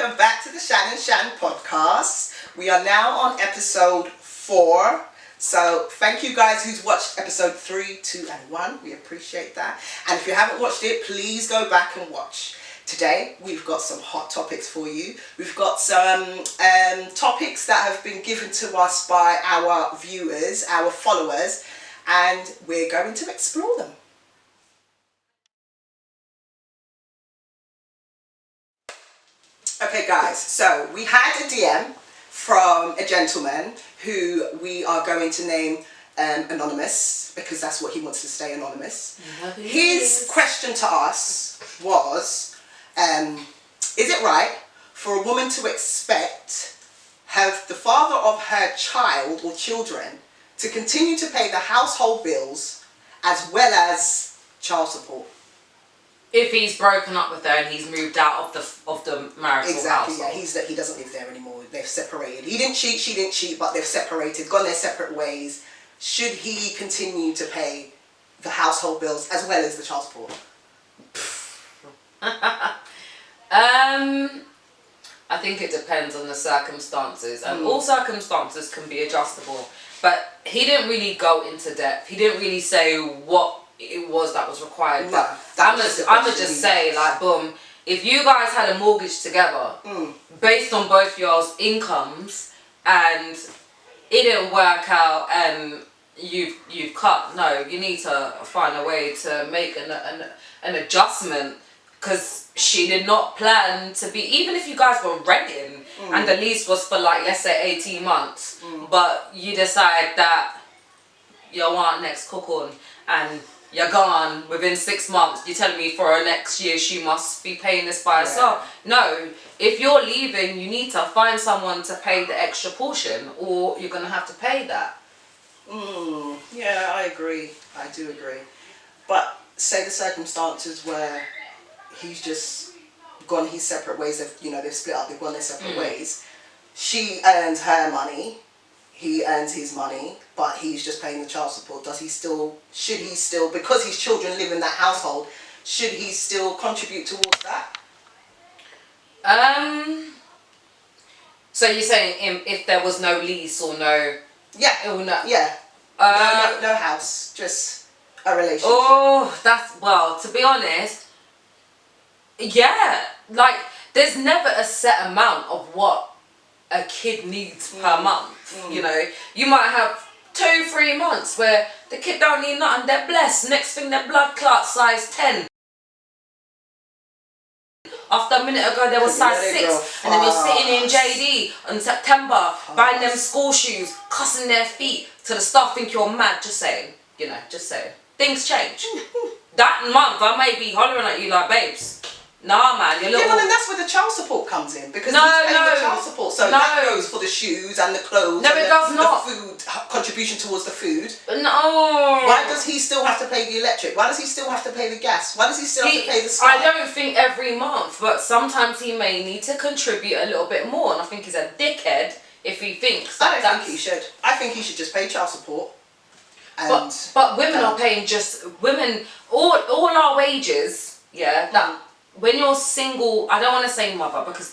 welcome back to the Shan podcast. We are now on episode 4. So thank you guys who's watched episode 3, 2 and 1. We appreciate that. And if you haven't watched it, please go back and watch. Today we've got some hot topics for you. We've got some topics that have been given to us by our viewers, our followers, and we're going to explore them. Okay guys, so we had a DM from a gentleman who we are going to name anonymous because that's what he wants to stay anonymous. His question to us was, is it right for a woman to expect the father of her child or children to continue to pay the household bills as well as child support? If he's broken up with her and he's moved out of the marital exactly, household. Yeah, he doesn't live there anymore. They've separated. He didn't cheat, she didn't cheat, but they've separated, gone their separate ways. Should he continue to pay the household bills as well as the child support? I think it depends on the circumstances, and all circumstances can be adjustable. But he didn't really go into depth. He didn't really say what it was that was required. No, but I'm gonna just say, like, boom, if you guys had a mortgage together based on both y'all's incomes and it didn't work out and you've cut, no, you need to find a way to make an adjustment, because she did not plan to be, even if you guys were renting and the lease was for, like, let's say 18 months, but you decide that you want next cook-on and you're gone within 6 months, you're telling me for next year she must be paying this by herself. No, if you're leaving, you need to find someone to pay the extra portion, or you're going to have to pay that. Yeah, I agree. I do agree. But say the circumstances where he's just gone his separate ways, they've split up, they've gone their separate ways. She earns her money, he earns his money, but he's just paying the child support. Should he still, because his children live in that household, should he still contribute towards that? So you're saying if there was no lease or no... Yeah. Yeah. No house, just a relationship. Oh, to be honest, yeah, like, there's never a set amount of what a kid needs per month. You know, you might have 2-3 months where the kid don't need nothing, they're blessed. Next thing, their blood clot size 10. After a minute ago, there was size 6, and then you're sitting in JD in September buying them school shoes, cussing their feet to the staff think you're mad. Just saying, just saying. Things change. That month, I may be hollering at you like, babes. Nah, man, you're little... Yeah, well, then that's where the child support comes in, because he's paying the child support, so that goes for the shoes and the clothes. No, it does not. The food, contribution towards the food. No. Why does he still have to pay the electric? Why does he still have to pay the gas? Why does he still have to pay the Sky? I don't think every month, but sometimes he may need to contribute a little bit more, and I think he's a dickhead if he thinks I don't think he should. I think he should just pay child support. And but women are paying all our wages, that... When you're single, I don't want to say mother, because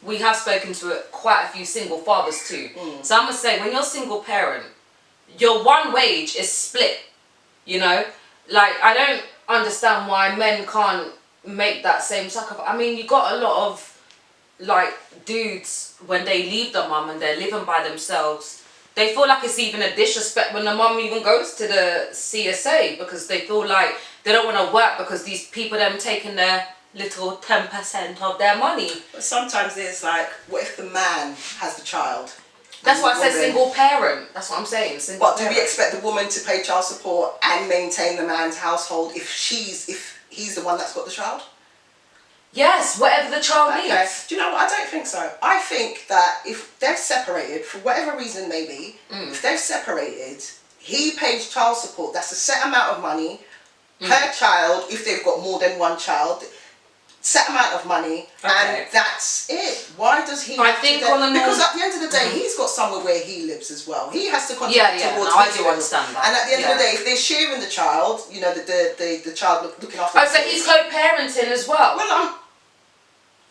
we have spoken to quite a few single fathers too. So I'm going to say, when you're single parent, your one wage is split, Like, I don't understand why men can't make that same sacrifice. I mean, you got a lot of, like, dudes, when they leave the mum and they're living by themselves, they feel like it's even a disrespect when the mum even goes to the CSA, because they feel like they don't want to work because these people, them taking their little 10% of their money. But sometimes there's like, what if the man has the child? That's why I said single parent. That's what I'm saying. But do we expect the woman to pay child support and maintain the man's household if he's the one that's got the child? Yes, whatever the child needs. Do you know what? I don't think so. I think that if they're separated, for whatever reason maybe, if they're separated, he pays child support. That's a set amount of money. Per child, if they've got more than one child, set amount of money, and that's it. Why does he have to because at the end of the day, he's got somewhere where he lives as well. He has to contribute towards I do understand that. And at the end of the day, if they're sharing the child, the child looking after so he's co-parenting as well? Well,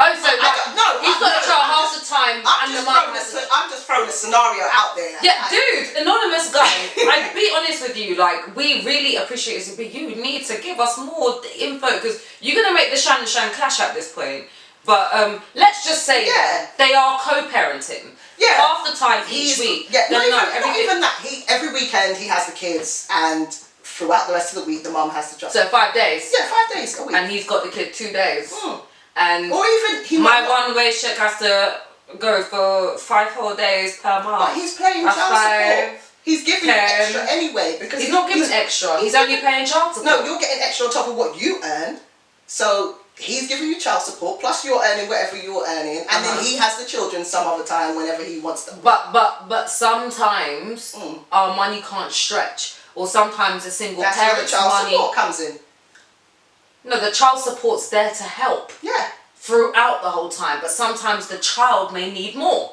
Oh, so he's got a child half the time, and the mum has. I'm just throwing a scenario out there. Yeah, dude, anonymous guy. I'd be honest with you, like, we really appreciate it, but you need to give us more info, because you're gonna make the Shan and Shan clash at this point. But let's just say that they are co-parenting. Yeah. Half the time each week. Yeah, not even that. Every weekend he has the kids, and throughout the rest of the week the mum has to just. So 5 days. Yeah, 5 days a week. And he's got the kid 2 days. And or even my one-way check has to go for 5 whole days per month. But he's paying child support. He's giving you extra anyway, because he's not giving extra. He's only paying child support. No, you're getting extra on top of what you earn. So he's giving you child support, plus you're earning whatever you're earning, and then he has the children some other time whenever he wants them. But sometimes our money can't stretch, or sometimes a single parent's child money support comes in. No, the child support's there to help. Yeah. Throughout the whole time, but sometimes the child may need more.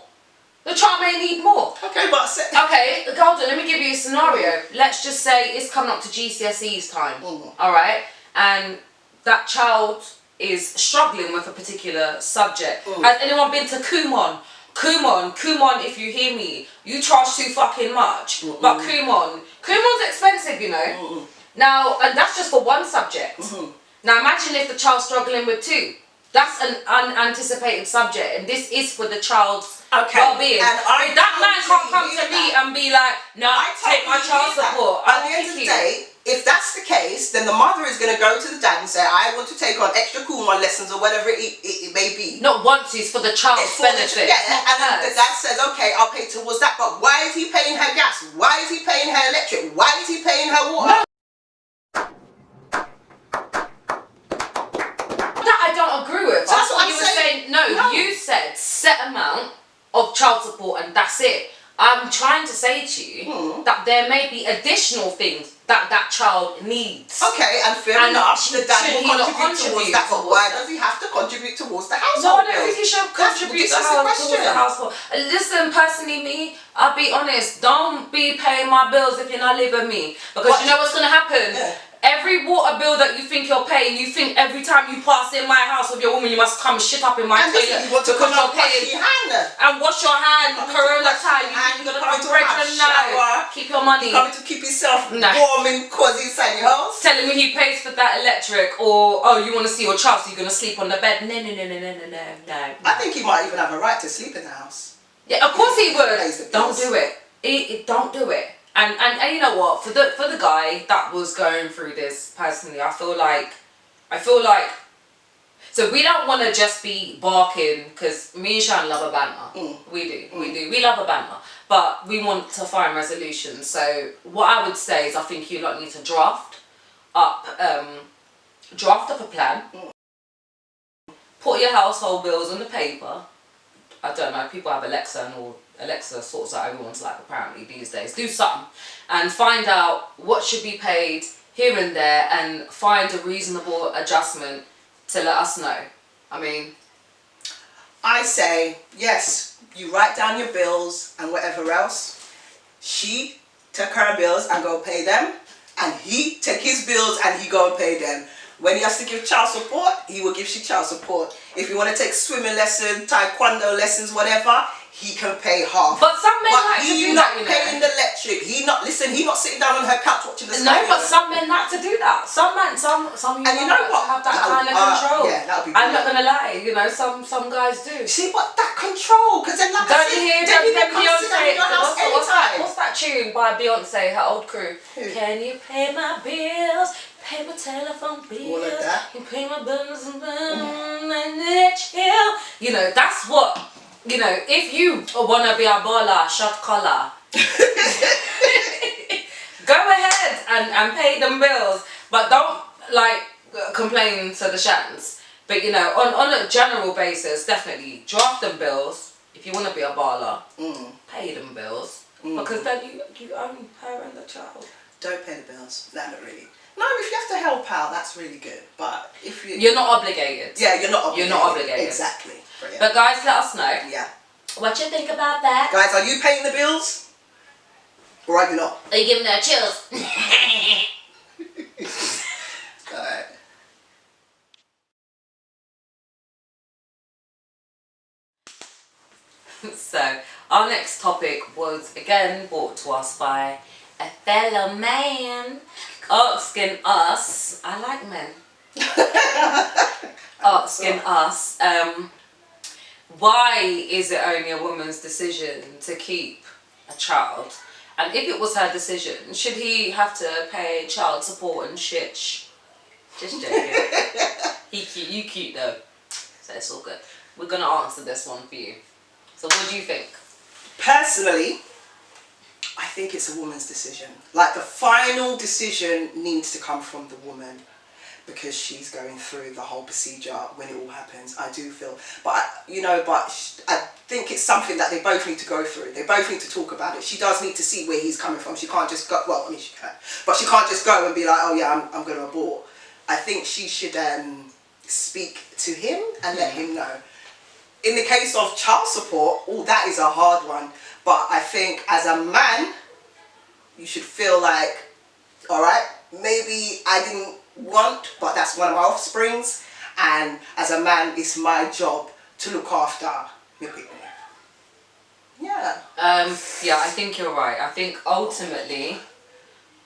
The child may need more. Okay, but okay, hold on. Let me give you a scenario. Let's just say it's coming up to GCSE's time. All right, and that child is struggling with a particular subject. Has anyone been to Kumon? Kumon, if you hear me, you charge too fucking much. But Kumon's expensive, you know. Now, and that's just for one subject. Now imagine if the child's struggling with 2. That's an unanticipated subject, and this is for the child's well-being. And if that man can't come to me and be like, no, take my child support. At the end of the day, if that's the case, then the mother is going to go to the dad and say, I want to take on extra Kumon lessons or whatever it may be. Not once, it's for the child's benefit. And then the dad says, okay, I'll pay towards that, but why is he paying her gas? Why is he paying her electric? Why is he paying her water? No. I don't agree with. So that's what you were saying. No, you said set amount of child support and that's it. I'm trying to say to you that there may be additional things that child needs. Okay, and fair enough, the dad will contribute towards that, but why does he have to contribute towards the household? No, I don't think he should contribute towards the household. Listen, personally, me, I'll be honest, don't be paying my bills if you're not living with me. Because you know what's going to happen? Every water bill that you think you're paying, you think every time you pass in my house with your woman, you must come shit up in my toilet because you're paying. And wash your hand, Corona time. You think you're going to break your knife. Keep your money. Coming to keep yourself warm and cozy inside your house. Telling me he pays for that electric, or oh, you want to see your child, so you're going to sleep on the bed. No. I think he might even have a right to sleep in the house. Yeah, of course he would. Don't do it. Don't do it. And you know what, for the guy that was going through this, personally, I feel like so we don't want to just be barking, because me and Shan love a banter. We do. We love a banter, but we want to find resolutions. So what I would say is, I think you lot need to draft up a plan. Put your household bills on the paper. I don't know, people have Alexa, and all Alexa sorts out everyone's life apparently these days. Do something and find out what should be paid here and there, and find a reasonable adjustment to let us know. I mean, I say yes, you write down your bills and whatever else. She took her bills and go pay them, and he take his bills and he go and pay them. When he has to give child support, he will give you child support. If you want to take swimming lessons, taekwondo lessons, whatever, he can pay half. But some men like to do that, you know. He's not paying the electric. He's not sitting down on her couch watching the sky. No, but some men like to do that. Some men, some and you know what? Have that kind of control. Yeah, that would be. I'm not gonna lie, you know, some guys do. See, but that control, because then like don't you hear Beyonce? What's that tune by Beyonce, her old crew? Can you pay my bills? Pay my telephone bill. All of that. You pay my bills and chill. You know, that's what. You know, if you wanna be a baller, shot collar, go ahead and pay them bills, but don't like complain to the shans. But you know, on a general basis, definitely draft them bills. If you wanna be a baller, pay them bills, because then you own her and the child. Don't pay the bills. No, not really. No, if you have to help out, that's really good. But if you're not obligated. Yeah, you're not obligated. You're not obligated. Exactly. Brilliant. But guys, let us know. Yeah. What you think about that? Guys, are you paying the bills? Or are you not? Are you giving her chills? Alright. So our next topic was again brought to us by a fellow man asking us. I like men. Asking us, why is it only a woman's decision to keep a child? And if it was her decision, should he have to pay child support and shit? Just joking. He cute, you cute though. So it's all good. We're gonna answer this one for you. So what do you think? Personally, I think it's a woman's decision. Like, the final decision needs to come from the woman, because she's going through the whole procedure when it all happens. I do feel, but I think it's something that they both need to go through. They both need to talk about it. She does need to see where he's coming from. She can't just go, well, I mean, she can, but she can't just go and be like, oh yeah, I'm going to abort. I think she should speak to him and let him know. In the case of child support, that is a hard one. But I think as a man, you should feel like, all right, maybe I didn't want, but that's one of my offsprings, and as a man, it's my job to look after my people. Yeah. Yeah, I think you're right. I think ultimately,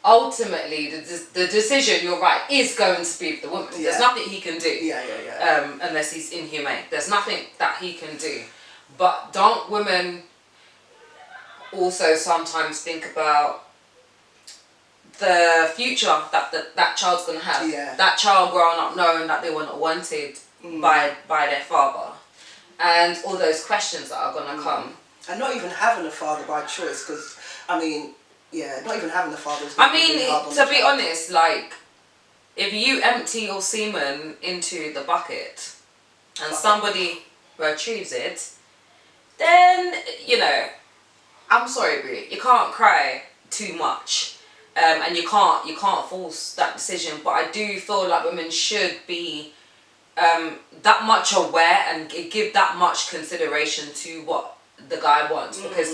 the decision, you're right, is going to be the woman. Yeah. There's nothing he can do. Yeah. Unless he's inhumane. There's nothing that he can do. But don't women also sometimes think about the future that child's going to have? Yeah. That child growing up knowing that they were not wanted by their father. And all those questions that are going to come. And not even having a father by choice, because, I mean, yeah, not even having a father is I mean, to be honest, like, if you empty your semen into the bucket and somebody retrieves it, then, you know, I'm sorry, Brie, you can't cry too much. And you can't force that decision. But I do feel like women should be that much aware and give that much consideration to what the guy wants. Because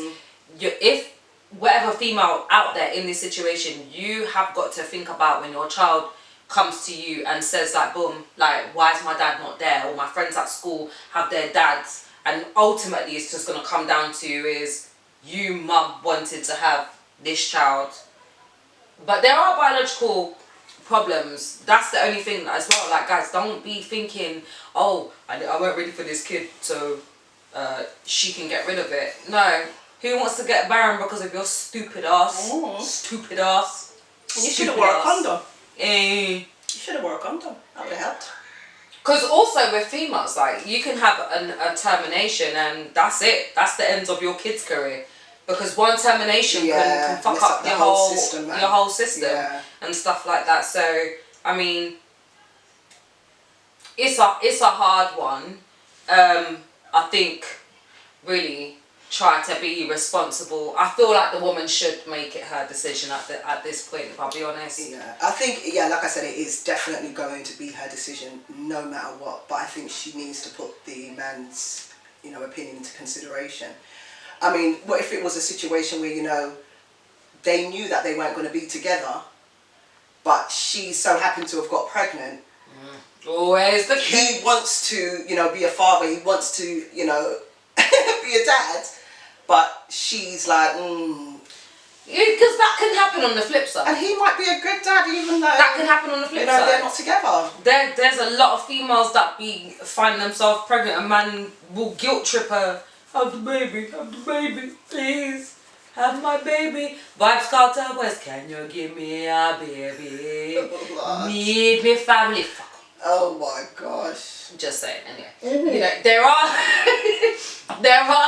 if whatever female out there in this situation, you have got to think about when your child comes to you and says like, boom, like, why is my dad not there? Or my friends at school have their dads. And ultimately it's just going to come down to is you, mum, wanted to have this child. But there are biological problems. That's the only thing as well. Like, guys, don't be thinking, oh, I weren't ready for this kid, so she can get rid of it. No. Who wants to get barren because of your stupid ass? Stupid ass. You should have wore a condom. You should have wore a condom. That would have helped. Because also with females, like, you can have a termination and that's it. That's the end of your kid's career. Because one termination can fuck up your whole system and stuff like that. So, I mean, it's a hard one. I think really try to be responsible. I feel like the woman should make it her decision at this point, if I'll be honest. Yeah, I think, like I said, it is definitely going to be her decision no matter what. But I think she needs to put the man's, opinion into consideration. I mean, what if it was a situation where, they knew that they weren't going to be together, but she so happened to have got pregnant. Always the kid. He wants to, be a father. He wants to, be a dad. But she's like, Because that can happen on the flip side. And he might be a good dad, even though... That can happen on the flip side. They're not together. There's a lot of females that find themselves pregnant. A man will guilt trip her. Have the baby, please. Have my baby. Vibes Carter West, can you give me a baby? Need me family. Oh my gosh. Just saying, anyway. There are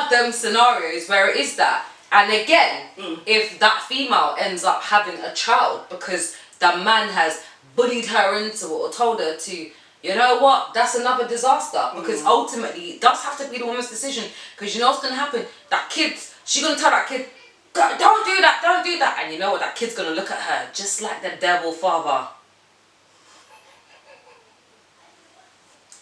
them scenarios where it is that. And again, if that female ends up having a child because the man has bullied her into it or told her to, you know what, that's another disaster. Because ultimately, it does have to be the woman's decision. Because you know what's going to happen? That kid, she's going to tell that kid, don't do that, don't do that. And you know what, that kid's going to look at her just like the devil father.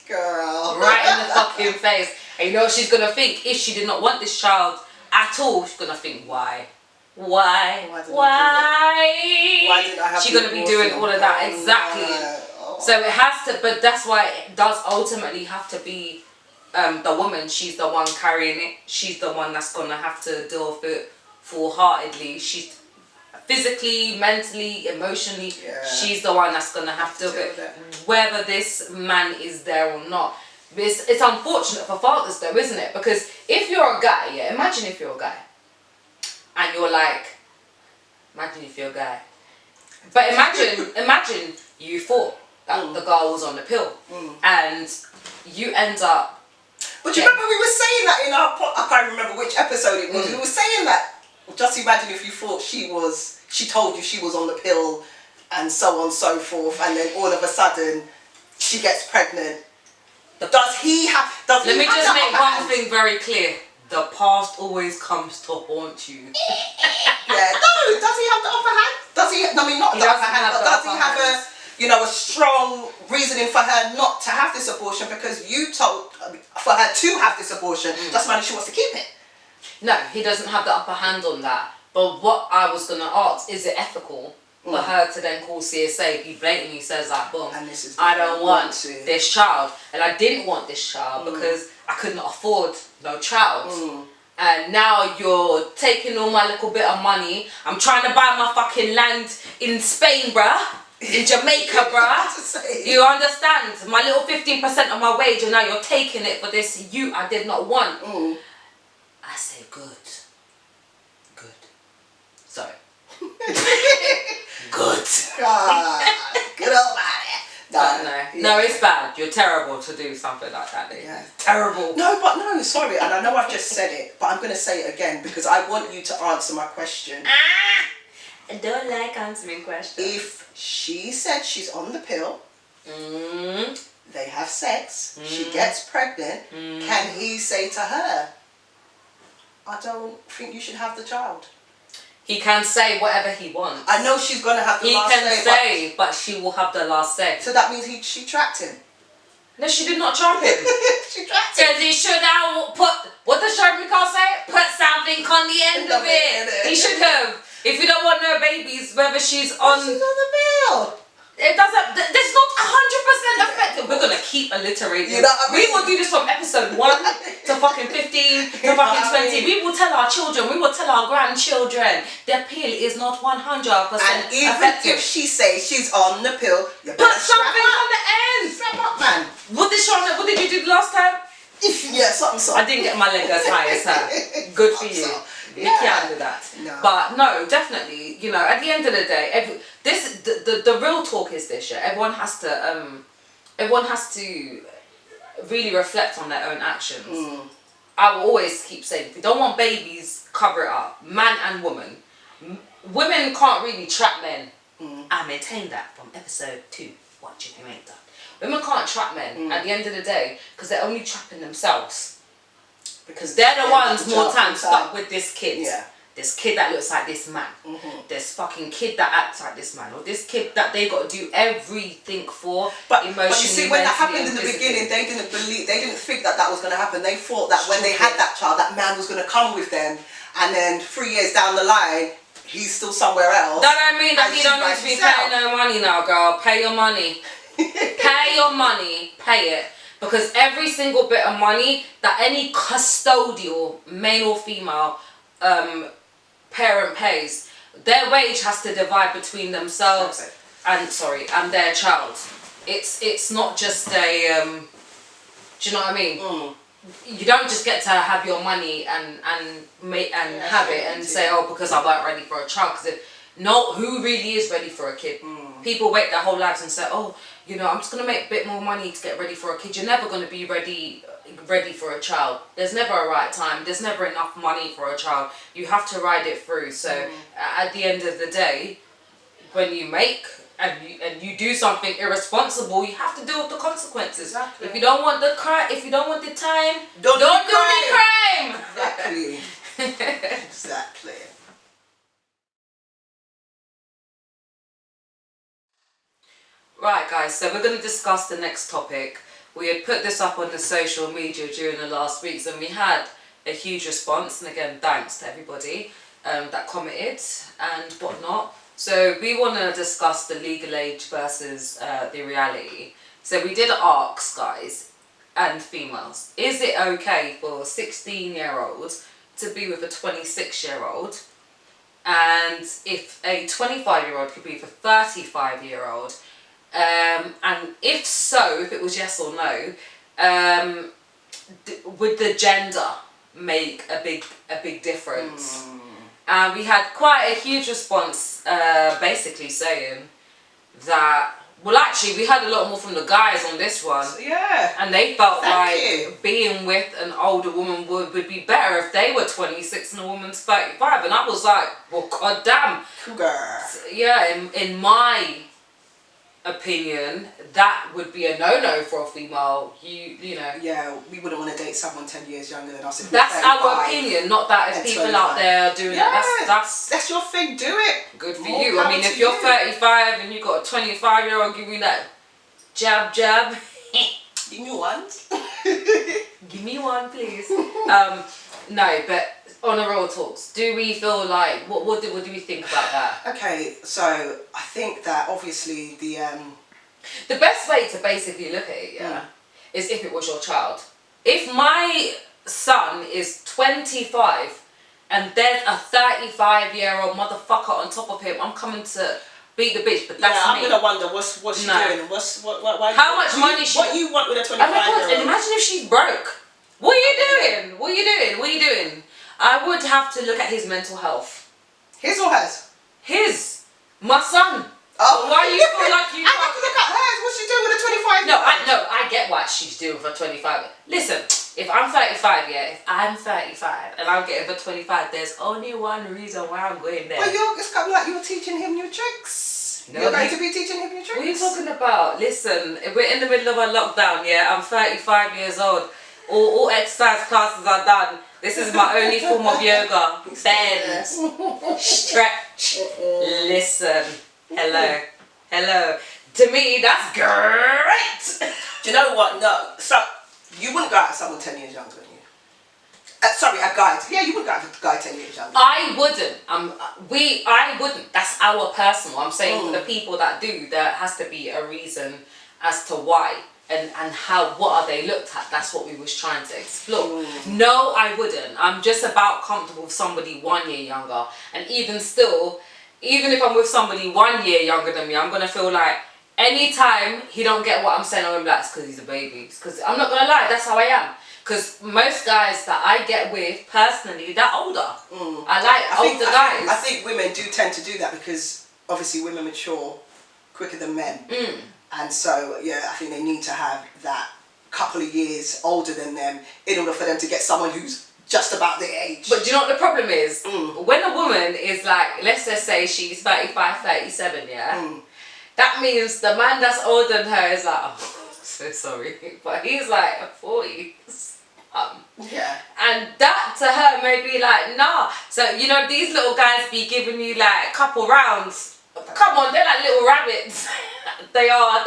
Girl. Right in the fucking face. And you know what she's going to think? If she did not want this child at all, she's going to think, why? Why did I have she's going to be doing all of that, exactly. So it has to, but that's why it does ultimately have to be the woman, she's the one carrying it. She's the one that's gonna have to deal with it full-heartedly. She's physically, mentally, emotionally, she's the one that's gonna have to deal with it, whether this man is there or not. It's unfortunate for fathers though, isn't it? Because if you're a guy, imagine if you're a guy and you're like, imagine if you're a guy, but imagine you thought that the girl was on the pill and you end up. But you remember we were saying that in our I can't remember which episode it was. We were saying that. Just imagine if you thought she told you she was on the pill, and so on and so forth, and then all of a sudden she gets pregnant. Does he have? Let me just make one thing very clear: the past always comes to haunt you. Yeah. No. Does he have the upper hand? Does he? I mean, not the upper hand, but does he have a strong reasoning for her not to have this abortion, because you told for her to have this abortion, doesn't matter, she wants to keep it. No, he doesn't have the upper hand on that. But what I was going to ask, is it ethical for her to then call CSA? He blatantly says like, boom, I don't want this child. And I didn't want this child because I couldn't afford no child. And now you're taking all my little bit of money. I'm trying to buy my fucking land in Spain, bruh. In Jamaica, bruh. You understand? My little 15% of my wage, and now you're taking it for this I did not want. I say good. Sorry. Good. Good old man. No, it's bad. You're terrible to do something like that. Yeah. Terrible. No, sorry. And I know I've just said it, but I'm going to say it again because I want you to answer my question. I don't like answering questions. If she said she's on the pill, they have sex, she gets pregnant, can he say to her, I don't think you should have the child? He can say whatever he wants. I know she's going to have the last say. He can say, but she will have the last say. So that means she trapped him? No, she did not trap him. She trapped him. Because he should have put, what does Sherman Carl say? Put something on the end of it. He should have. If you don't want no babies, whether she's on... She's on the pill. It doesn't, there's not 100% effective. We're going to keep alliterating. You know what I mean? We will do this from episode 1 to fucking 15 to fucking 20. We will tell our children, we will tell our grandchildren, the pill is not 100% and even effective. if she says she's on the pill, you better put something on the end. Strap up, man. What did you do last time? Yeah, something. I didn't get my leg as high as her. Good for you. You can't do that. No. But no, definitely, you know, at the end of the day, the real talk is this, yeah. Everyone has to really reflect on their own actions. I will always keep saying, if you don't want babies, cover it up. Man and woman. Women can't really trap men. I maintain that from episode 2. Watch if you ain't done. Women can't trap men at the end of the day because they're only trapping themselves. Because they're the ones more time stuck with this kid. Yeah. This kid that looks like this man. This fucking kid that acts like this man. Or this kid that they got to do everything for. But emotionally, you see, when that happened in the physically. beginning, they didn't think that was going to happen. They thought that when they had that child, that man was going to come with them. And then 3 years down the line, he's still somewhere else. That don't mean that he don't need to be paying no money now, girl. Pay your money. Pay your money. Pay it. Because every single bit of money that any custodial, male or female, parent pays, their wage has to divide between themselves and their child. It's not just a do you know what I mean? You don't just get to have your money and have it and say, oh, because I weren't ready for a child. Because who really is ready for a kid? People wait their whole lives and say, oh, you know, I'm just going to make a bit more money to get ready for a kid. You're never going to be ready for a child. There's never a right time. There's never enough money for a child. You have to ride it through. So at the end of the day, when you make and you do something irresponsible, you have to deal with the consequences. Exactly. If you don't want the time, don't do the crime. Exactly. Exactly. Right, guys, so we're going to discuss the next topic. We had put this up on the social media during the last weeks and we had a huge response, and again, thanks to everybody that commented and whatnot. So we want to discuss the legal age versus the reality. So we did ask, guys, and females. Is it okay for a 16-year-old to be with a 26-year-old? And if a 25-year-old could be with a 35-year-old? And if so, if it was yes or no, would the gender make a big difference? And we had quite a huge response, basically saying that, well, actually, we had a lot more from the guys on this one. Yeah. And they felt being with an older woman would be better if they were 26 and a woman's 35. And I was like, well, goddamn. Cougar. Yeah, in my opinion, that would be a no-no for a female. You know. Yeah, we wouldn't want to date someone 10 years younger than us. If that's our opinion, not that if people 25. Out there are doing that's your thing. Do it. Good for you. I mean, if you're 35 and you got a 25-year-old give you that jab, give me one. Give me one, please. No, but on the real talks, do we feel like what do we think about that? Okay, so I think that obviously the best way to basically look at it, is if it was your child. If my son is 25 and there's a 35-year-old motherfucker on top of him, I'm coming to beat the bitch. But that's I'm gonna wonder what's she doing. Why, how much money she? What you want with a 25-year-old? And imagine if she's broke. What are you doing? What are you doing? I would have to look at his mental health. His or hers? His. My son. Oh. Why you feel like you I have to look at hers. What's she doing with a 25-year-old? No, I get what she's doing for 25. Listen, if I'm 35, if I'm 35 and I'm getting for 25, there's only one reason why I'm going there. Well, it's kind of like you're teaching him new tricks. No, you're going to be teaching him new tricks. What are you talking about? Listen, we're in the middle of a lockdown, I'm 35 years old. All exercise classes are done. This is my only form of yoga. Bend, stretch, listen. Hello. To me, that's great. Do you know what? No. So, you wouldn't go out with someone 10 years younger than you? Sorry, a guy. Yeah, you wouldn't go out with a guy 10 years younger. I wouldn't. I wouldn't. That's our personal. I'm saying for the people that do, there has to be a reason as to why. And what are they looked at? That's what we was trying to explore. No, I wouldn't. I'm just about comfortable with somebody 1 year younger. And even still, even if I'm with somebody 1 year younger than me, I'm going to feel like anytime he don't get what I'm saying, I'm going to be like, it's because he's a baby. Because I'm not going to lie, that's how I am. Because most guys that I get with, personally, they're older. I like older guys. I think women do tend to do that because obviously women mature quicker than men. And so, I think they need to have that couple of years older than them in order for them to get someone who's just about their age. But do you know what the problem is? When a woman is like, let's just say she's 35, 37, that means the man that's older than her is like, oh, so sorry, but he's like 40. And that to her may be like, nah. So, these little guys be giving you like a couple rounds. Come on, they're like little rabbits. They're like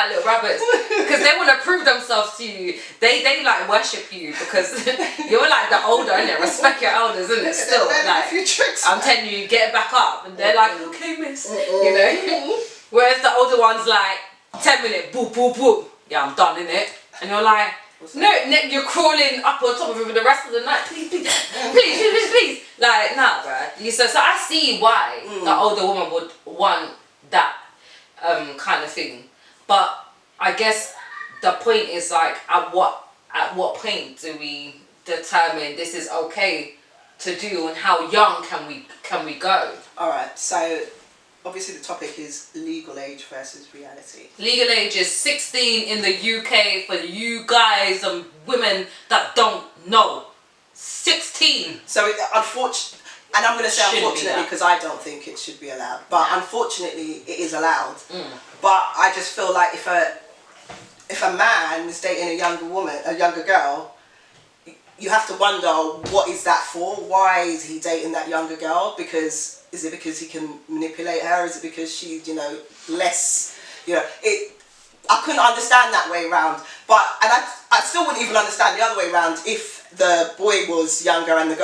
little rabbits. Because they want to prove themselves to you. They like worship you because you're like the older, innit? Respect your elders, isn't it? Still, like, I'm telling you, get back up. And they're like, okay, miss. Whereas the older one's like, 10 minutes, boop, boop, boop. Yeah, I'm done, innit? And you're like, no, you're crawling up on top of it for the rest of the night. Please. Like, nah, bruh. So I see why the older woman would want that kind of thing. But I guess the point is like, at what point do we determine this is okay to do, and how young can we go? All right. So obviously the topic is legal age versus reality. Legal age is 16 in the UK for you guys and women that don't know. 16. So unfortunately, and I'm going to say unfortunately because I don't think it should be allowed, but unfortunately it is allowed. But I just feel like if a man is dating a younger girl, you have to wonder, what is that for? Why is he dating that younger girl? Is it because he can manipulate her? Is it because she's, less, I couldn't understand that way around. And I still wouldn't even understand the other way around if the boy was younger and the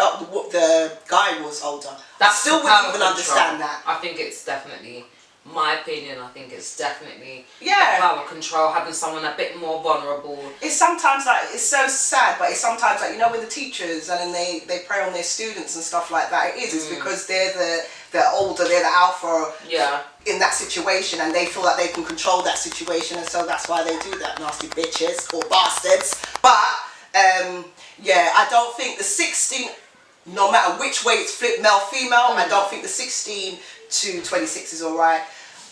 guy was older. I still wouldn't even understand that. I think it's definitely my opinion, I think it's definitely Yeah. power control, having someone a bit more vulnerable. It's sometimes like, it's so sad, but it's sometimes like, you know, when the teachers and then they prey on their students and stuff like that, it's because they're older, they're the alpha in that situation, and they feel that they can control that situation, and so that's why they do that, nasty bitches or bastards. But yeah, I don't think the 16, no matter which way it's flipped, male, female, I don't think the 16 to 26 is alright.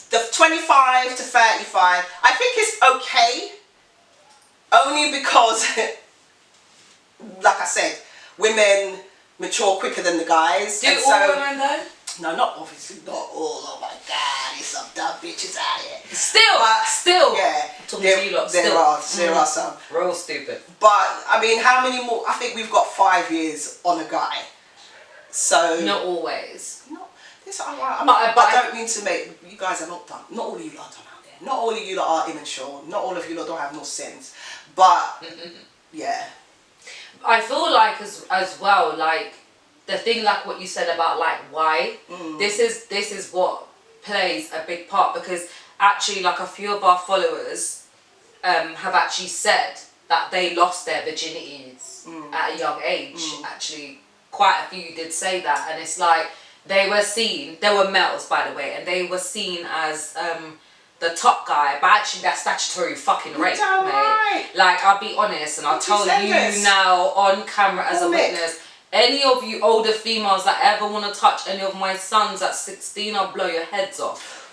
The 25 to 35, I think it's okay, only because, like I said, women mature quicker than the guys. Do all women though? No, not obviously, not all. Oh my God, there's some dumb bitches out here. Still, yeah, talking to you lot, there are some. Real stupid. But I mean, how many more? I think we've got 5 years on a guy. So not always. Not this. I don't mean to make you guys are not done. Not all of you lot are done out there. Not all of you lot are immature. Not all of you lot don't have no sense. But yeah, I feel like as well, like the thing, like what you said about like why this is what plays a big part, because actually like a few of our followers have actually said that they lost their virginities at a young age. Actually, quite a few did say that, and it's like they were males, by the way, and they were seen as the top guy, but actually that's statutory fucking rape, mate. Right. Like, I'll be honest, and I'll tell you now on camera as a witness, any of you older females that ever want to touch any of my sons at 16, I'll blow your heads off.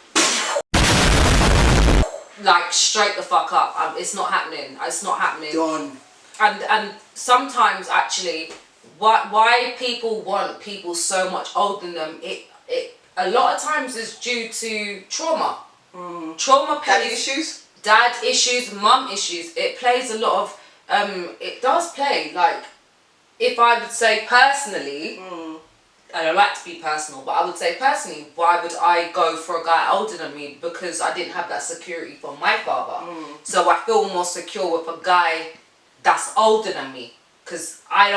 Like, straight the fuck up. It's not happening. It's not happening. done. And sometimes actually, why people want people so much older than them, it a lot of times is due to trauma. Trauma plays dad issues, mum issues. It plays a lot of it does play, like, if I would say personally, I don't like to be personal, but I would say personally, why would I go for a guy older than me? Because I didn't have that security from my father. So I feel more secure with a guy that's older than me, because I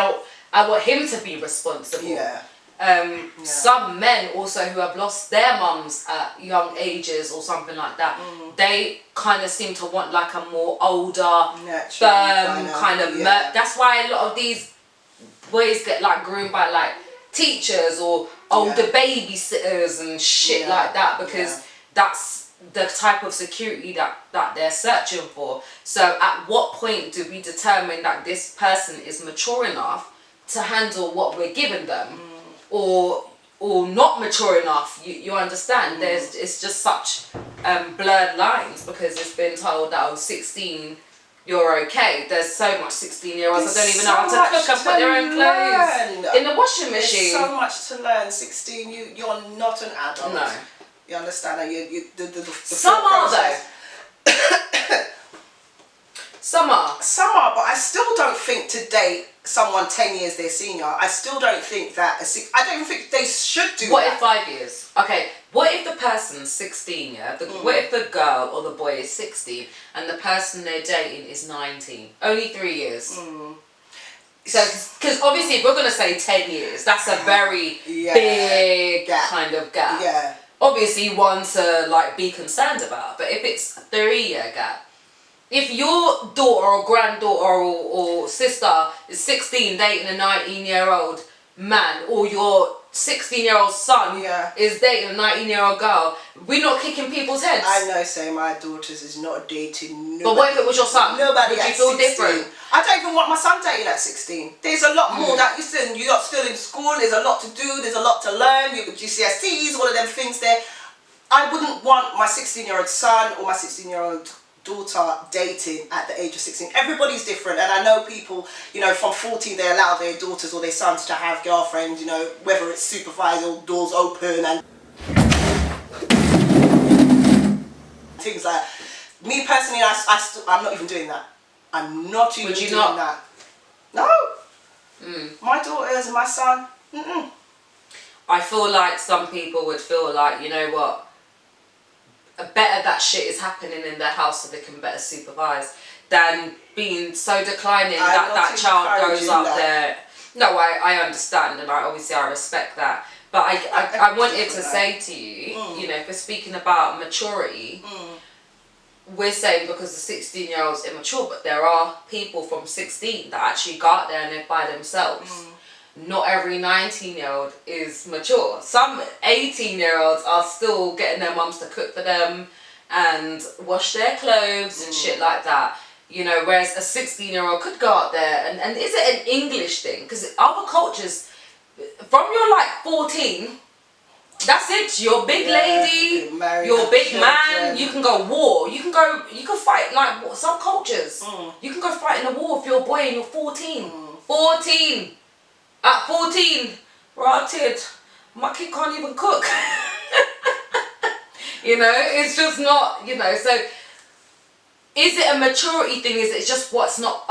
want him to be responsible. Some men also who have lost their mums at young ages or something like that, they kind of seem to want like a more older, firm kind of that's why a lot of these boys get like groomed by like teachers or older babysitters and shit like that, because that's the type of security that they're searching for. So at what point do we determine that this person is mature enough to handle what we're giving them, or not mature enough? You understand? It's just such blurred lines, because it's been told that 16 you're okay. There's so much 16-year-olds that don't even know how to cook and put their own clothes in the washing machine. There's so much to learn. 16, you're not an adult. No. You understand that? The some are though. Some are, but I still don't think to date someone 10 years their senior. I still don't think that I don't even think they should do what that. What if 5 years? Okay, what if the person's 16, what if the girl or the boy is 16 and the person they're dating is 19? Only 3 years. So, because obviously if we're going to say 10 years, that's a very big kind of gap. Yeah. Obviously one to like be concerned about, but if it's a 3-year gap, if your daughter or granddaughter or sister is 16 dating a 19-year-old man, or your 16-year-old son is dating a 19-year-old girl, we're not kicking people's heads. I know, say my daughters is not dating nobody. But what if it was your son? Nobody. Would you feel 16. different? I don't even want my son dating at 16. There's a lot more that you're still in school. There's a lot to do. There's a lot to learn. You got GCSEs, all of them things there. I wouldn't want my 16-year-old son or my 16-year-old daughter dating at the age of 16. Everybody's different, and I know people, you know, from 14 they allow their daughters or their sons to have girlfriends, you know, whether it's supervised or doors open and things like that. Me personally, I'm not even doing that. I'm not even doing that. No. My daughters and my son, I feel like some people would feel like, you know what, better that shit is happening in their house so they can better supervise than being so declining that child goes up there. No, I understand, and I respect that. But I wanted to say to you, you know, if we're speaking about maturity, we're saying because the 16-year-old's immature, but there are people from 16 that actually go out there and live by themselves. Not every 19-year-old is mature. Some 18-year-olds are still getting their mums to cook for them and wash their clothes and shit like that. You know, whereas a 16-year-old could go out there and is it an English thing? Because other cultures, from you're like 14, that's it. You're a big lady, you're a big man, you can go war, you can fight like some cultures. You can go fight in a war if you're a boy and you're 14. 14! At 14, rotted, my kid can't even cook. You know, it's just not, you know, so is it a maturity thing? Is it just what's not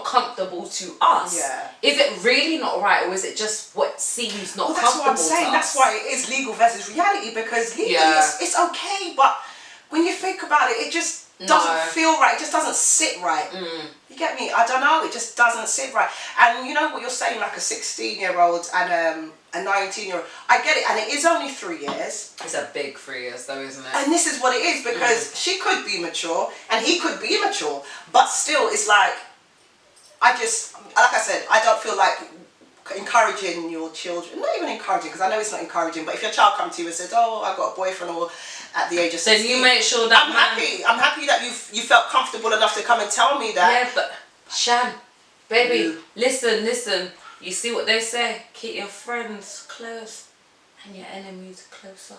comfortable to us? Yeah. Is it really not right, or is it just what seems not comfortable? That's what I'm saying. That's why it is legal versus reality, because legally it's okay, but when you think about it, it just doesn't feel right. It just doesn't sit right. You get me? I don't know. It just doesn't sit right. And you know what you're saying, like a 16-year-old and a 19-year-old. I get it, and it is only 3 years. It's a big 3 years, though, isn't it? And this is what it is, because she could be mature and he could be immature, but still, it's like, like I said, I don't feel like encouraging your children, not even encouraging, because I know it's not encouraging, but if your child comes to you and says, oh, I've got a boyfriend, or at the age of 16, then you make sure that I'm happy that you felt comfortable enough to come and tell me that. Yeah, but Shan, baby, listen, you see what they say, keep your friends close and your enemies closer.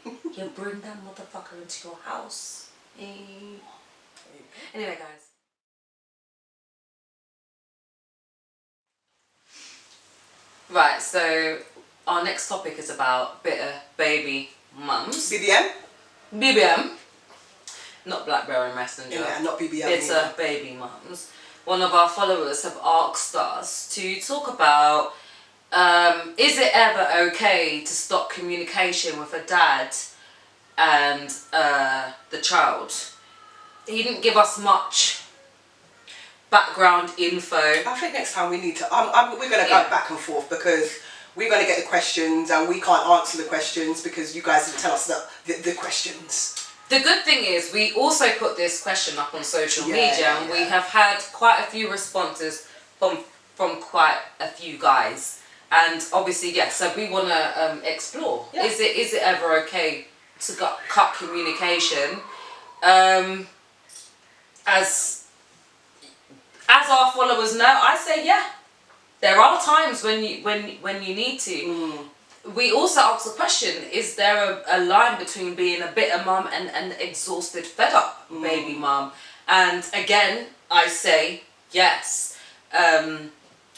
You bring that motherfucker into your house. Anyway, guys. Right, so our next topic is about bitter baby mums. BBM? BBM. Not Blackberry Messenger. Yeah, not BBM. Bitter baby mums. One of our followers have asked us to talk about, is it ever okay to stop communication with a dad and the child? He didn't give us much background info. I think next time we need to, we're going to go back and forth, because we're going to get the questions and we can't answer the questions because you guys didn't tell us the questions. The good thing is we also put this question up on social media, and we have had quite a few responses from quite a few guys. And obviously, so we want to explore. Yeah. Is it ever okay to cut communication? As our followers know, I say there are times when you need to. We also ask the question, is there a line between being a bitter mum and an exhausted, fed up baby mum? And again, I say yes.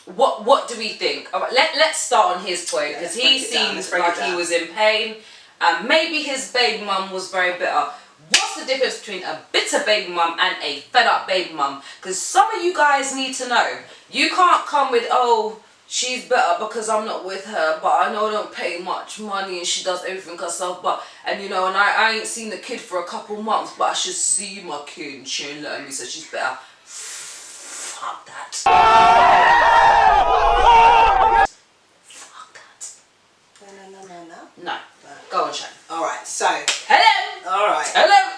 What do we think? All right, let's start on his point, because he seemed like he was in pain, and maybe his baby mum was very bitter. What's the difference between a bitter baby mum and a fed up baby mum? Because some of you guys need to know. You can't come with, oh, she's better because I'm not with her, but I know I don't pay much money and she does everything herself, and I ain't seen the kid for a couple months, but I should see my kid and she ain't letting me, so she's better. Fuck that. Fuck that. No. Go on, Shane. Alright, so. Hello. Alright. Hello.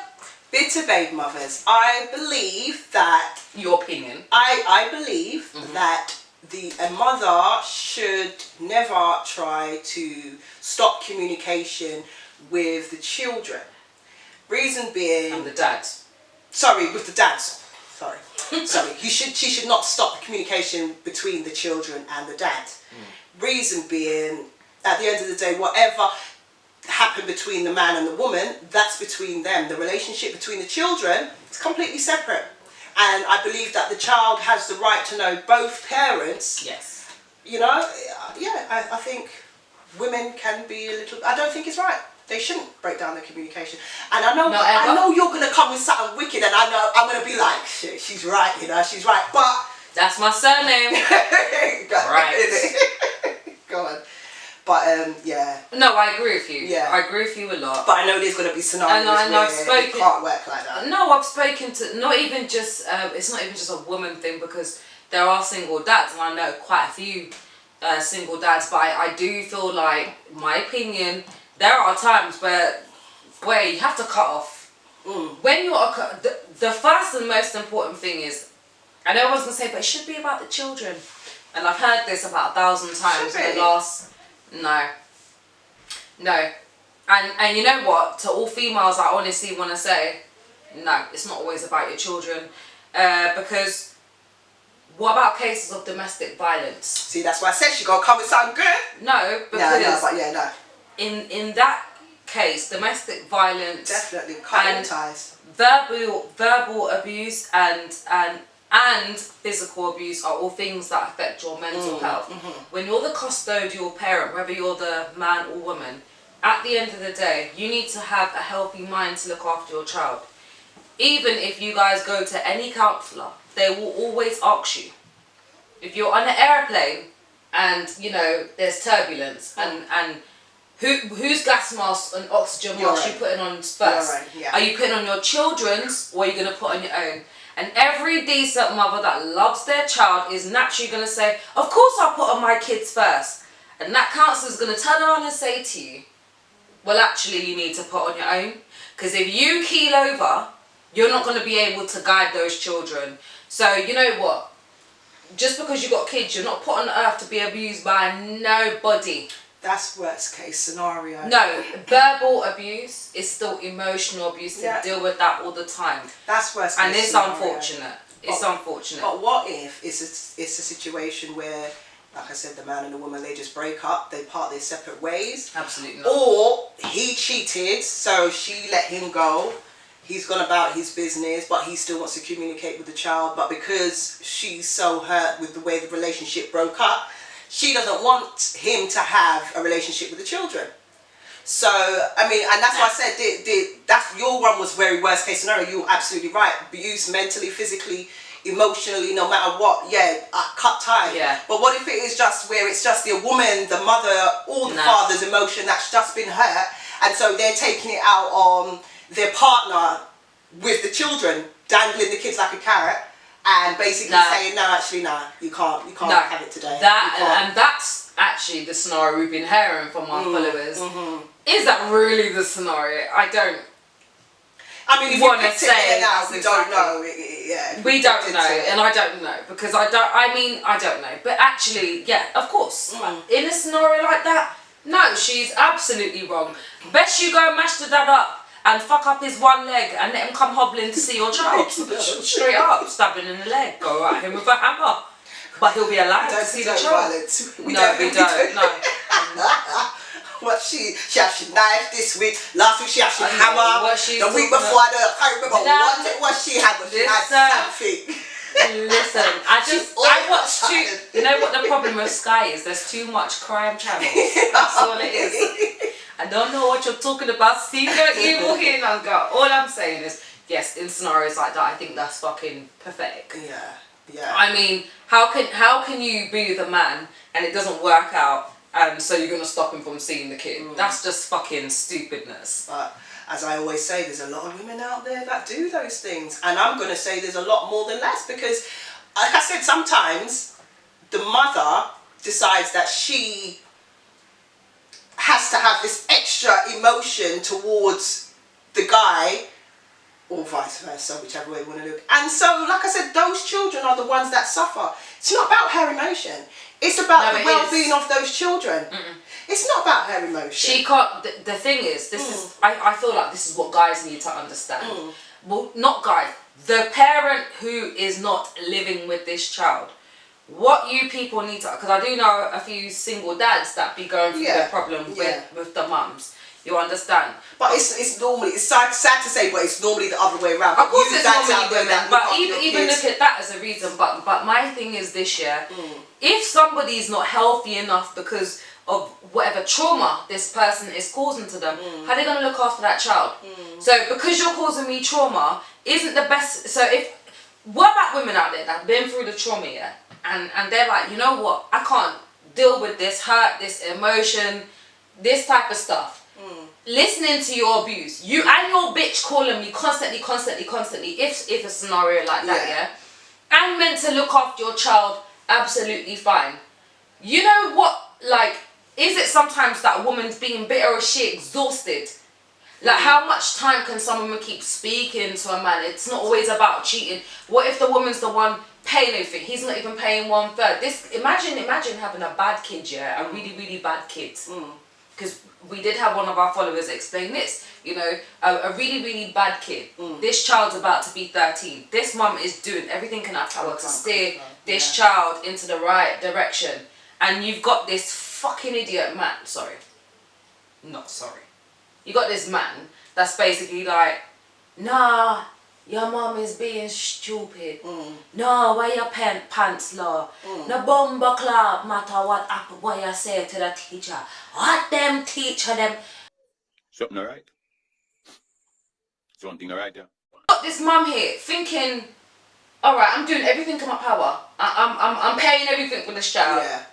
Bitter baby mothers. I believe that. Your opinion. I believe that a mother should never try to stop communication with the children. Reason being. And the dad. Sorry, with the dads. Sorry. She should not stop the communication between the children and the dad. Reason being, at the end of the day, whatever happened between the man and the woman, that's between them. The relationship between the children is completely separate. And I believe that the child has the right to know both parents. Yes. You know, I think women can be a little. I don't think it's right. They shouldn't break down the communication. And I know you're gonna come with something wicked, and I know I'm gonna be like, shit, she's right. She's right. But that's my surname. Right. Go on. But No, I agree with you. Yeah. I agree with you a lot. But I know there's going to be scenarios where it can't work like that. No, I've spoken to, not even just, it's not even just a woman thing, because there are single dads, and I know quite a few single dads, but I do feel like, my opinion, there are times where you have to cut off. When you're the first and most important thing is, I know I was gonna say, but it should be about the children, and I've heard this about 1,000 times in the last. No, and you know what? To all females, I honestly want to say, no, it's not always about your children, because. What about cases of domestic violence? See, that's why I said she gonna come with something good. No, because no. In that case, domestic violence, definitely cutting ties, verbal abuse and physical abuse are all things that affect your mental health. When you're the custodial parent, whether you're the man or woman, at the end of the day, you need to have a healthy mind to look after your child. Even if you guys go to any counsellor, they will always ask you, if you're on an airplane and you know there's turbulence and whose gas mask and oxygen mask you putting on first? Are you putting on your children's, or are you going to put on your own? And every decent mother that loves their child is naturally going to say, of course I'll put on my kids first. And that counsellor's going to turn around and say to you, well, actually you need to put on your own, because if you keel over, you're not going to be able to guide those children. So you know what? Just because you got kids, you're not put on earth to be abused by nobody. That's worst case scenario. No, verbal abuse is still emotional abuse. To deal with that all the time. That's worst case and it's scenario. Unfortunate. It's unfortunate. But what if it's a situation where, like I said, the man and the woman, they just break up, they part their separate ways? Absolutely not. Or he cheated, so she let him go. He's gone about his business, but he still wants to communicate with the child. But because she's so hurt with the way the relationship broke up, she doesn't want him to have a relationship with the children. So, I mean, and that's why I said, that's your one was very worst case scenario. You're absolutely right. Abuse mentally, physically, emotionally, no matter what. Cut ties. But what if it is just where it's just the woman, the mother, or the father's emotion that's just been hurt, and so they're taking it out on their partner with the children, dangling the kids like a carrot, and basically saying, no, actually, no, you can't have it today. And that's actually the scenario we've been hearing from our followers. Is that really the scenario? I don't. I mean, if want you to say it now, we don't know. We don't know, and I don't know, because I don't know. But actually, of course, in a scenario like that, no, she's absolutely wrong. Best you go and mash the dad up and fuck up his one leg and let him come hobbling to see your child. Straight up, stabbing in the leg. Go at him with a hammer. But he'll be alive to see the child. We don't. No. What she actually knife this week. Last week she actually hammer. The week before I can't remember what she had, but she had something. Listen, I watched too. You know what the problem with Sky is? There's too much crime channels. That's all it is. I don't know what you're talking about. See your evil here, Nanga. All I'm saying is, yes, in scenarios like that, I think that's fucking pathetic. Yeah. I mean, how can you be with a man and it doesn't work out, and so you're gonna stop him from seeing the kid? That's just fucking stupidness. But as I always say, there's a lot of women out there that do those things, and I'm gonna say there's a lot more than less, because, like I said, sometimes the mother decides that she has to have this extra emotion towards the guy, or vice versa, whichever way you want to look. And so, like I said, those children are the ones that suffer. It's not about her emotion. It's about the well-being of those children. It's not about her emotion. She can't. The thing is, this is. I feel like this is what guys need to understand. Well, not guys. The parent who is not living with this child. What you people need to, because I do know a few single dads that be going through the problem with the mums. You understand? But it's normally, it's sad to say, but it's normally the other way around. Of course it's normally women, but even look at that as a reason. But my thing is this year, if somebody's not healthy enough because of whatever trauma this person is causing to them, how are they going to look after that child? So because you're causing me trauma, isn't the best, so what about women out there that have been through the trauma, and they're like, you know what, I can't deal with this hurt, this emotion, this type of stuff. Listening to your abuse, you and your bitch calling me constantly, if a scenario like that, I'm meant to look after your child, absolutely fine. You know what, like, is it sometimes that a woman's being bitter or she exhausted? Like, how much time can some woman keep speaking to a man? It's not always about cheating. What if the woman's the one paying everything? He's not even paying 1/3. Imagine having a bad kid, yeah, a really, really bad kid. Because we did have one of our followers explain this. You know, a really, really bad kid. This child's about to be 13. This mum is doing everything in her power to steer this child into the right direction. And you've got this fucking idiot man. Sorry. Not sorry. You got this man that's basically like, nah, your mom is being stupid. No, wear your pants low. No bumper club matter what happened, what you say to the teacher. What them teacher them. Something alright? Something alright, yeah. Got this mum here thinking, alright, I'm doing everything in my power. I'm paying everything for this child. Yeah.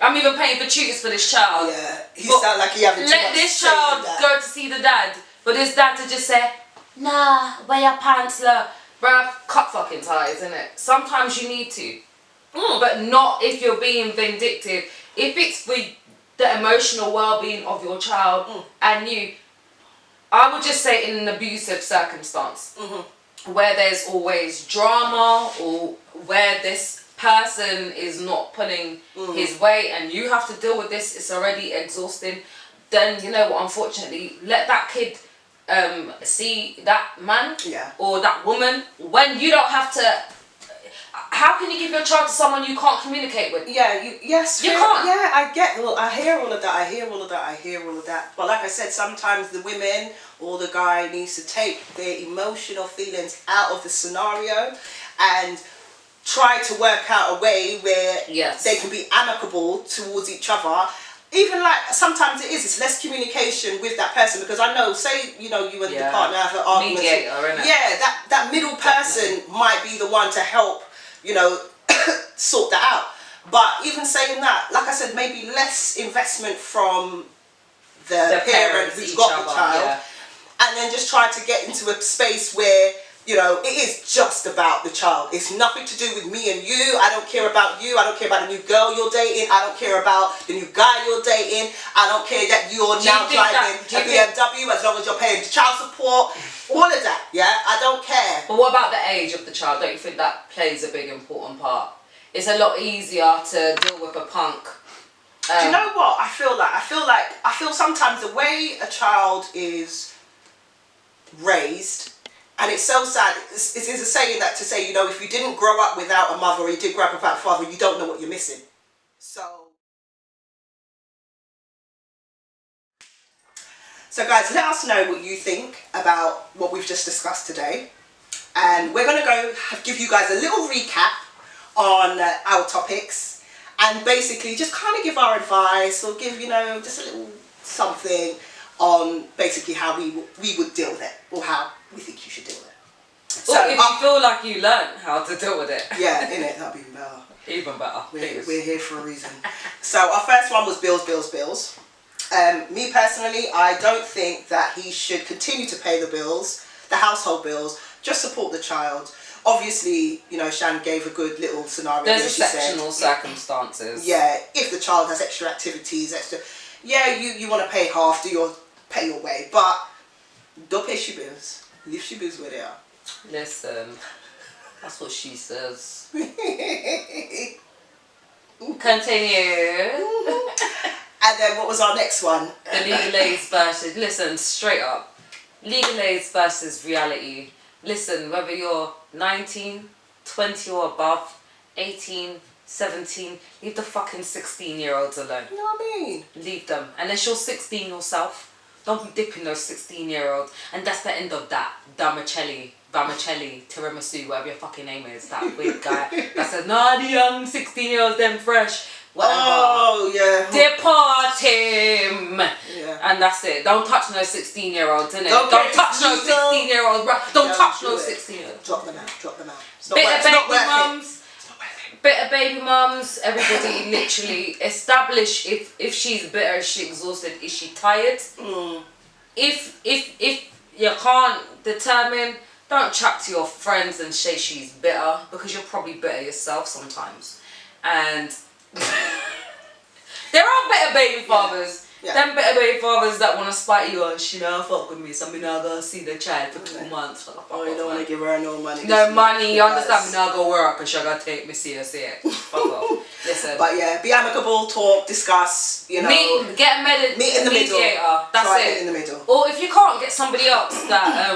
I'm even paying for tutors for this child. Yeah. He sound like he having too let much this say child with that. go to see the dad, but this dad to just say, nah, wear your pants low. Bruh, cut fucking ties, innit? Sometimes you need to. But not if you're being vindictive. If it's for the emotional well-being of your child and you, I would just say in an abusive circumstance where there's always drama or where this person is not pulling his weight and you have to deal with this, it's already exhausting, then you know what, unfortunately, let that kid see that man or that woman when you don't have to. How can you give your child to someone you can't communicate with? Yeah, you can't. Yeah, I get. Well, I hear all of that. I hear all of that. But like I said, sometimes the women or the guy needs to take their emotional feelings out of the scenario and try to work out a way where they can be amicable towards each other. Even like sometimes it's less communication with that person, because I know, say you and the partner have an argument. Mediator, innit? Yeah, that middle person might be the one to help, sort that out. But even saying that, like I said, maybe less investment from the parent who's got the child, and then just try to get into a space where it is just about the child. It's nothing to do with me and you. I don't care about you. I don't care about the new girl you're dating. I don't care about the new guy you're dating. I don't care that you're now driving a BMW as long as you're paying child support. All of that, I don't care. But what about the age of the child? Don't you think that plays a big important part? It's a lot easier to deal with a punk. Do you know what I feel like? I feel sometimes the way a child is raised. And it's so sad. It's a saying that to say, if you didn't grow up without a mother or you did grow up without a father, you don't know what you're missing. So guys, let us know what you think about what we've just discussed today. And we're going to give you guys a little recap on our topics. And basically just kind of give our advice or give, just a little something on basically how we would deal with it, or how we think you should deal with it. So if you feel like you learned how to deal with it. Yeah, innit, that'd be even better. Even better. We're here for a reason. So our first one was bills. Me personally, I don't think that he should continue to pay the bills, the household bills, just support the child. Obviously, Shan gave a good little scenario. There's exceptional circumstances. Yeah, if the child has extra activities, you want to pay half, pay your way, but don't pay your bills. Leave your bills where they are. Listen, that's what she says. Continue. And then what was our next one? The legal age versus, listen, straight up. Legal age versus reality. Listen, whether you're 19, 20 or above, 18, 17, leave the fucking 16-year-olds alone. You know what I mean? Leave them. Unless you're 16 yourself, don't be dipping those 16-year-olds. And that's the end of that. Vermicelli, tiramisu, whatever your fucking name is. That weird guy that says, nah, the young 16-year-olds, them fresh. Whatever. Oh, yeah. Depart him. Yeah. And that's it. Don't touch no 16-year-olds, innit? Don't touch no 16-year-olds, bro. Don't touch no 16-year-olds. Drop them out. Bit of baby mums, everybody literally establish if she's bitter, is she exhausted, is she tired? If you can't determine, don't chat to your friends and say she's bitter, because you're probably bitter yourself sometimes. And There are better baby fathers. Yeah. Them better baby fathers that want to spite you on, she not fuck with me, so I'm not gonna see the child for 2 months. Oh, you don't want to give her no money. No money, you understand? Me not go work and she gotta take me see it. Fuck off. Listen. But yeah, be amicable, talk, discuss, you know. Get a meet in the mediator. middle. That's Try it. Meet in the middle. Or if you can't get somebody else that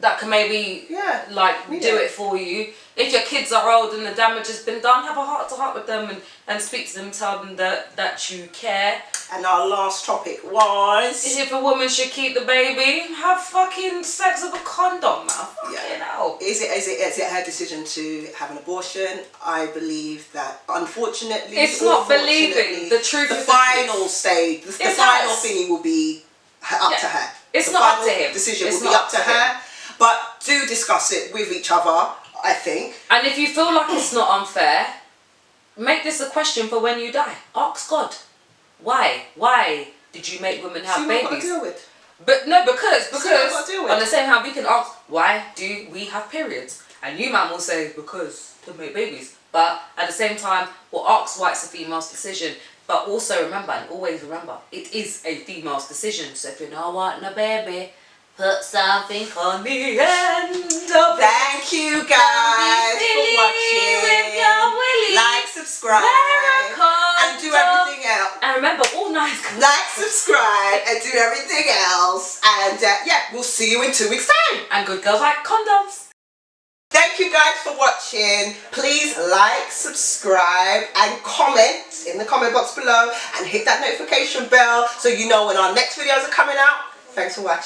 that can maybe do it for you. If your kids are old and the damage has been done, have a heart to heart with them and speak to them, tell them that you care. And our last topic was... If a woman should keep the baby, have fucking sex with a condom, man. You know. Is it her decision to have an abortion? I believe that, unfortunately... It's not believing. The truth the is final stage, the final thingy will be up to her. It's not up to him. Decision will be up to her. But do discuss it with each other, I think. And if you feel like it's not unfair, make this a question for when you die. Ask God. Why? Why did you make women have babies? What to deal with. But no, because on the same hand we can ask, why do we have periods? And you man will say, because to make babies. But at the same time, we'll ask why it's a female's decision. But also remember, and always remember, it is a female's decision. So if you're not wanting a baby, put something on the end of it. Thank you guys for watching. Like, subscribe, and do everything else. And remember, all nice. Like, subscribe, and do everything else. And we'll see you in 2 weeks' time. And good girls like condoms. Thank you guys for watching. Please like, subscribe, and comment in the comment box below, and hit that notification bell so you know when our next videos are coming out. Thanks for watching.